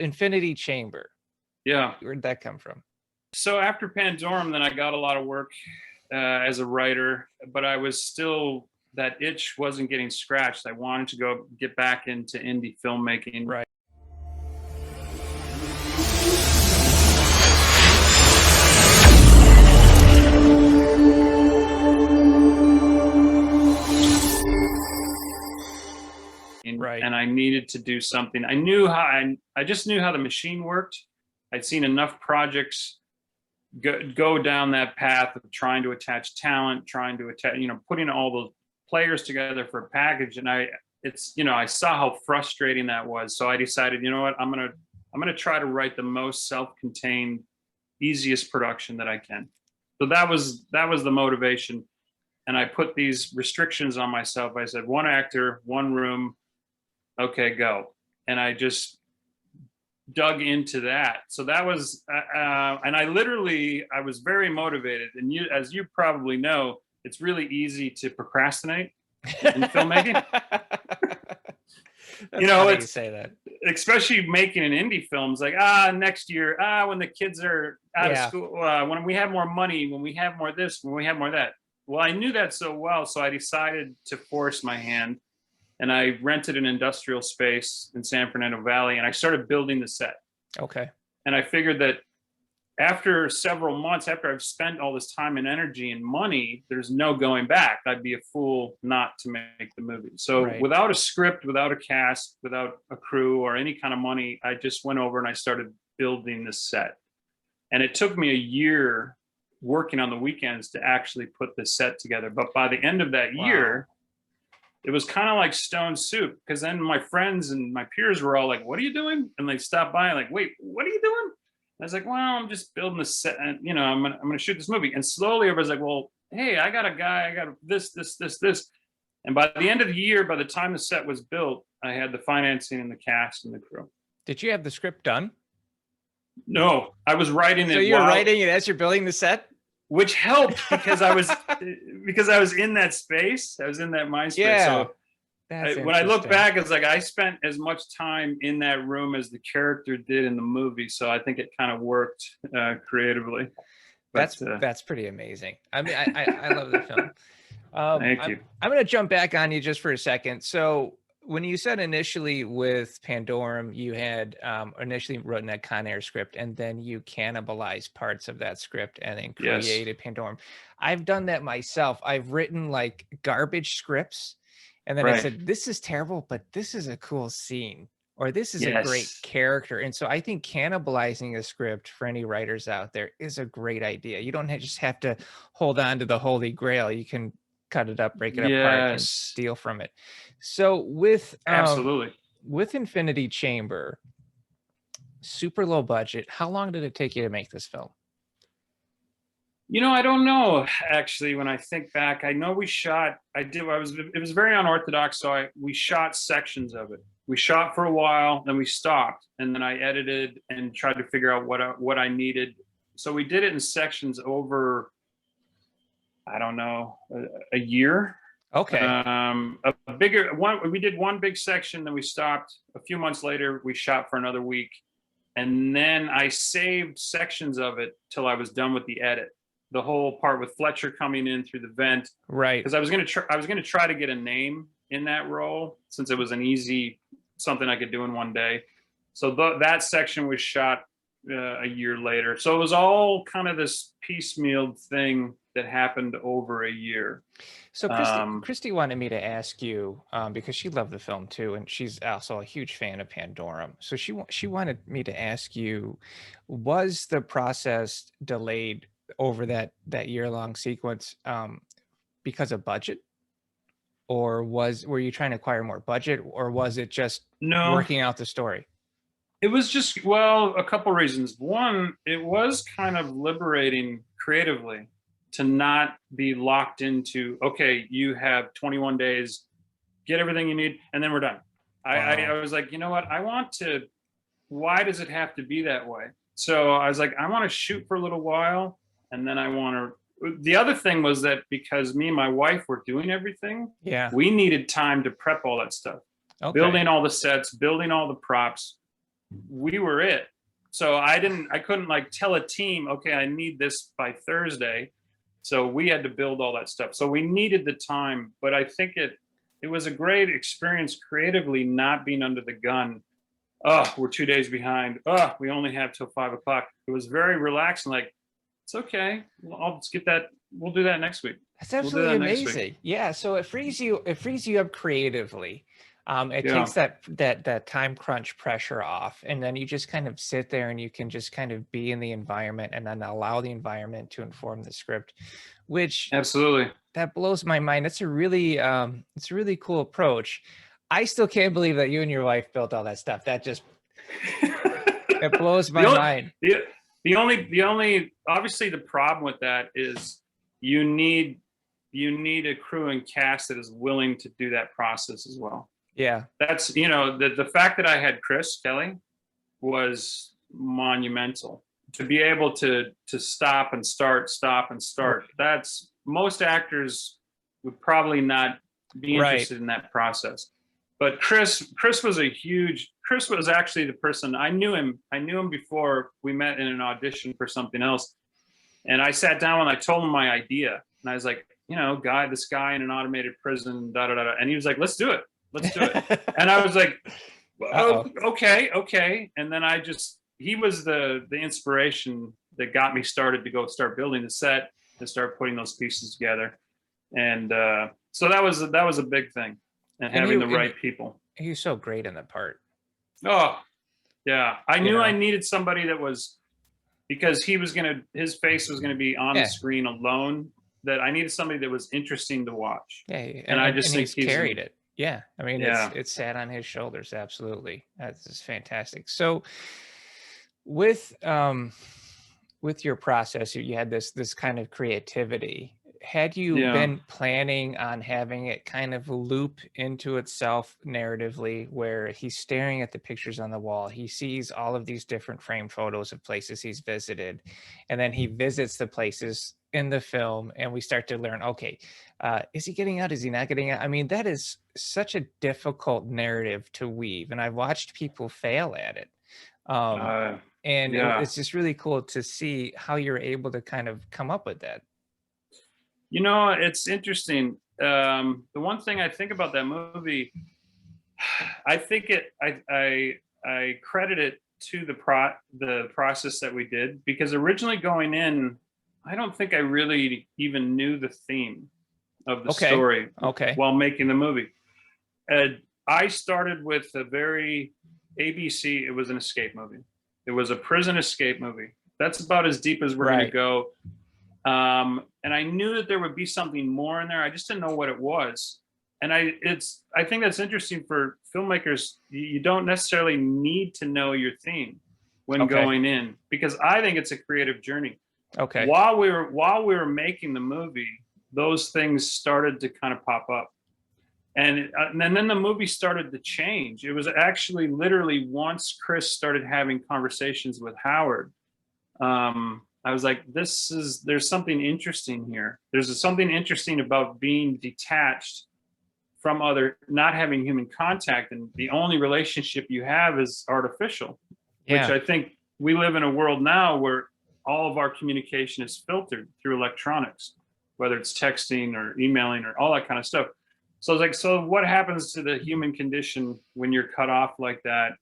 Infinity Chamber. Yeah. Where'd that come from? So after Pandorum, then I got a lot of work as a writer, but I was still, that itch wasn't getting scratched. I wanted to get back into indie filmmaking. Right. Right. And I needed to do something. I just knew how the machine worked. I'd seen enough projects go down that path of trying to attach talent, trying to attach, putting all those players together for a package. And I saw how frustrating that was. So I decided, you know what, I'm gonna try to write the most self-contained, easiest production that I can. So that was the motivation. And I put these restrictions on myself. I said, 1 actor, 1 room, okay, go. And I just dug into that. So that was, and I was very motivated. And as you probably know, it's really easy to procrastinate in filmmaking. You say that, especially making an indie film. It's like, next year, when the kids are out of school, when we have more money, when we have more this, when we have more that. Well, I knew that so well, so I decided to force my hand, and I rented an industrial space in San Fernando Valley, and I started building the set. Okay. And I figured that after several months, after I've spent all this time and energy and money, there's no going back. I'd be a fool not to make the movie. So without a script, without a cast, without a crew or any kind of money, I just went over and I started building this set. And it took me a year working on the weekends to actually put this set together. But by the end of that year, it was kind of like stone soup, because then my friends and my peers were all like, "What are you doing?" And they stopped by and like, "Wait, what are you doing?" And I was like, "Well, I'm just building this set, and I'm gonna shoot this movie." And slowly everybody's like, "Well, hey, I got a guy, I got this. And by the end of the year, by the time the set was built, I had the financing and the cast and the crew. Did you have the script done? No, I was writing it. So you're writing it as you're building the set? Which helped because I was in that space. I was in that mind space. Yeah. So when I look back, it's like I spent as much time in that room as the character did in the movie. So I think it kind of worked creatively. But, that's pretty amazing. I mean, I love the film. Thank you. I'm going to jump back on you just for a second. So when you said initially with Pandorum, you had initially written that Con Air script, and then you cannibalized parts of that script and then created Pandorum. I've done that myself. I've written like garbage scripts, and then I said, this is terrible, but this is a cool scene, or this is a great character. And so I think cannibalizing a script for any writers out there is a great idea. You don't just have to hold on to the Holy Grail. You can cut it up, break it apart, and steal from it. So with absolutely with Infinity Chamber, super low budget, how long did it take you to make this film? I don't know, actually. When I think back, I know it was very unorthodox. So we shot sections of it. We shot for a while, then we stopped, and then I edited and tried to figure out what I needed. So we did it in sections over, I don't know, a year. Okay. A bigger one. We did one big section, then we stopped. A few months later, we shot for another week, and then I saved sections of it till I was done with the edit. The whole part with Fletcher coming in through the vent, right? Because I was gonna try to get a name in that role, since it was an easy something I could do in one day. So that section was shot a year later. So it was all kind of this piecemeal thing that happened over a year. So Christy wanted me to ask you, because she loved the film too, and she's also a huge fan of Pandorum. So she wanted me to ask you, was the process delayed over that year-long sequence because of budget? Or were you trying to acquire more budget, or was it just working out the story? It was just, a couple reasons. One, it was kind of liberating creatively to not be locked into, okay, you have 21 days, get everything you need, and then we're done. Wow. I was like, you know what? Why does it have to be that way? So I was like, I want to shoot for a little while, and then the other thing was that because me and my wife were doing everything, we needed time to prep all that stuff. Okay. Building all the sets, building all the props. we were it. So I couldn't like tell a team, okay, I need this by Thursday. So we had to build all that stuff. So we needed the time, but I think it was a great experience creatively, not being under the gun. Oh, we're 2 days behind. Oh, we only have till 5 o'clock. It was very relaxing. Like, it's okay. I'll just get that. We'll do that next week. That's We'll do absolutely that next week. amazing. Yeah. So it frees you up creatively. It Yeah, takes that time crunch pressure off, and then you just kind of sit there and you can just kind of be in the environment and then allow the environment to inform the script, which absolutely. that blows my mind. It's a really cool approach. I still can't believe that you and your wife built all that stuff. That just it blows my the, only, mind. the only obviously the problem with that is you need a crew and cast that is willing to do that process as well. Yeah. That's, the fact that I had Chris Kelly was monumental. To be able to stop and start. That's, most actors would probably not be interested in that process. But Chris was actually the person. I knew him before we met in an audition for something else. And I sat down and I told him my idea. And I was like, this guy in an automated prison, da da da. And he was like, let's do it. And I was like, oh, okay. And then he was the inspiration that got me started to go start building the set, to start putting those pieces together. And so that was a big thing, and having the right people. He was so great in that part. Oh, yeah. I knew I needed somebody that was, because his face was gonna be on the screen alone, that I needed somebody that was interesting to watch. Yeah, and I just think he's carried it. Yeah, I mean, it's sat on his shoulders. Absolutely, that's just fantastic. So, with your process, you had this kind of creativity. Had you been planning on having it kind of loop into itself narratively, where he's staring at the pictures on the wall, he sees all of these different framed photos of places he's visited, and then he visits the places in the film, and we start to learn, okay, is he getting out? Is he not getting out? I mean, that is such a difficult narrative to weave, and I've watched people fail at it. It's just really cool to see how you're able to kind of come up with that. It's interesting. The one thing I think about that movie, I think I credit it to the process that we did, because originally going in, I don't think I really even knew the theme of the story while making the movie. I started with a very ABC. It was an escape movie. It was a prison escape movie. That's about as deep as we're going to go. And I knew that there would be something more in there. I just didn't know what it was. And I think that's interesting for filmmakers. You don't necessarily need to know your theme when going in, because I think it's a creative journey. Okay. While we were making the movie, those things started to kind of pop up. And then the movie started to change. It was actually literally once Chris started having conversations with Howard, I was like, there's something interesting here. There's something interesting about being detached from not having human contact, and the only relationship you have is artificial, which I think we live in a world now where all of our communication is filtered through electronics, whether it's texting or emailing or all that kind of stuff. So I was like, so what happens to the human condition when you're cut off like that?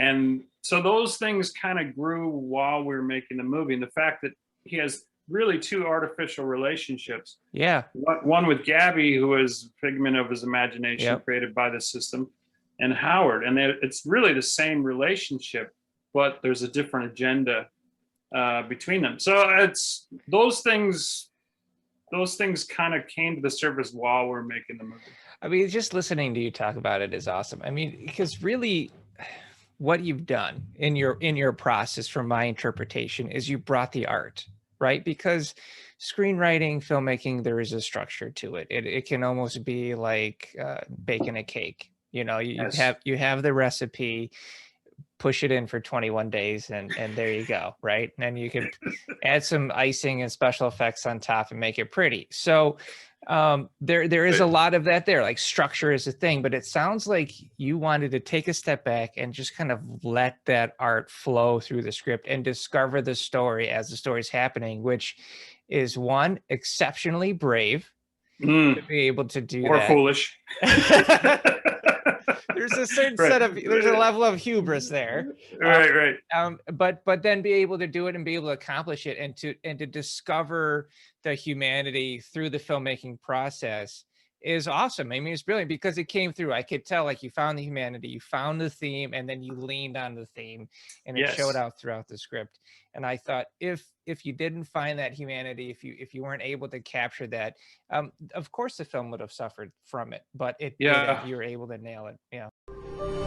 And so those things kind of grew while we were making the movie. And the fact that he has really two artificial relationships. Yeah. One with Gabby, who is a figment of his imagination created by the system, and Howard. And it's really the same relationship, but there's a different agenda between them. So it's those things kind of came to the surface while we're making the movie. I mean, just listening to you talk about it is awesome. I mean, because really what you've done in your process, from my interpretation, is you brought the art, right? Because screenwriting, filmmaking, there is a structure to it. It can almost be like baking a cake. You know, you have the recipe, push it in for 21 days, and there you go, right? And then you can add some icing and special effects on top and make it pretty. So there is a lot of that there, like structure is a thing, but it sounds like you wanted to take a step back and just kind of let that art flow through the script and discover the story as the story's happening, which is one, exceptionally brave to be able to do or that. foolish. There's a certain set of, there's a level of hubris there. Right. But then be able to do it and be able to accomplish it, and to discover the humanity through the filmmaking process is awesome. I mean, it's brilliant because it came through. I could tell, like, you found the humanity, you found the theme, and then you leaned on the theme, and it showed out throughout the script. And I thought, if you didn't find that humanity, if you weren't able to capture that, of course the film would have suffered from it, but it didn't. You were able to nail it. Yeah.